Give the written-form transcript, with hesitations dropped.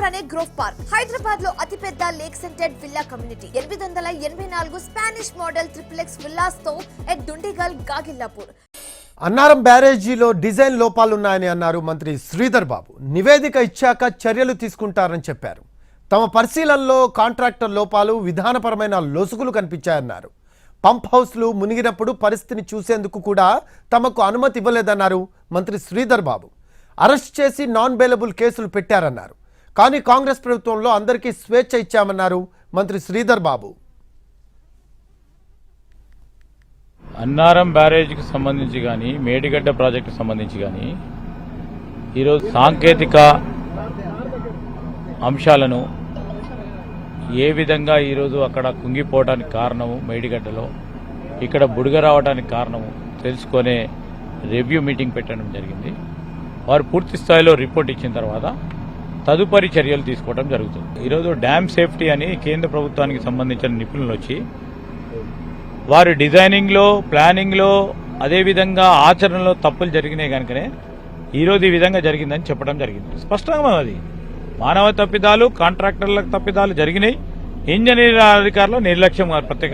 దగ్గరలోనే grove park. Hyderabad లో అతిపెద్ద lake scented villa community. 884 Spanish model triplex villas తో ఎట్ దుండిగల్ గాగిల్లాపూర్. అన్నారం బ్యారేజీలో డిజైన్ లోపాలున్నాయని అన్నారు మంత్రి శ్రీధర్ బాబు. నివేదిక ఇచ్చాక చర్యలు తీసుకుంటారని చెప్పారు. తమ పరిశీలనలో కాంట్రాక్టర్ లోపాలు, విధానపరమైన లొసుగులు కనిపించాయన్నారు. పంప్ హౌస్లు మునిగినప్పుడు పరిస్థితిని చూసేందుకు కూడా తమకు అనుమతి ఇవ్వలేదన్నారు మంత్రి శ్రీధర్ బాబు. అరెస్ట్ చేసి నాన్ బెయిలబుల్ కేసులు పెట్టారన్నారు. కానీ కాంగ్రెస్ ప్రభుత్వంలో అందరికీ స్వేచ్ఛ ఇచ్చామన్నారు మంత్రి శ్రీధర్ బాబు. అన్నారం బ్యారేజ్కి సంబంధించి కానీ, మేడిగడ్డ ప్రాజెక్టుకు సంబంధించి కానీ ఈరోజు సాంకేతిక అంశాలను ఏ విధంగా ఈరోజు అక్కడ కుంగిపోవడానికి కారణము, మేడిగడ్డలో ఇక్కడ బుడగ రావడానికి కారణము తెలుసుకునే రివ్యూ మీటింగ్ పెట్టడం జరిగింది. వారు పూర్తి స్థాయిలో రిపోర్ట్ ఇచ్చిన తర్వాత తదుపరి చర్యలు తీసుకోవడం జరుగుతుంది. ఈరోజు డ్యామ్ సేఫ్టీ అని కేంద్ర ప్రభుత్వానికి సంబంధించిన నిపుణులు వచ్చి వారు డిజైనింగ్లో, ప్లానింగ్లో, అదేవిధంగా ఆచరణలో తప్పులు జరిగినాయి కనుకనే ఈరోజు ఈ విధంగా జరిగిందని చెప్పడం జరిగింది. స్పష్టంగా అది మానవ తప్పిదాలు, కాంట్రాక్టర్ల తప్పిదాలు జరిగినాయి. ఇంజనీర్ అధికారులు నిర్లక్ష్యం ప్రత్యేక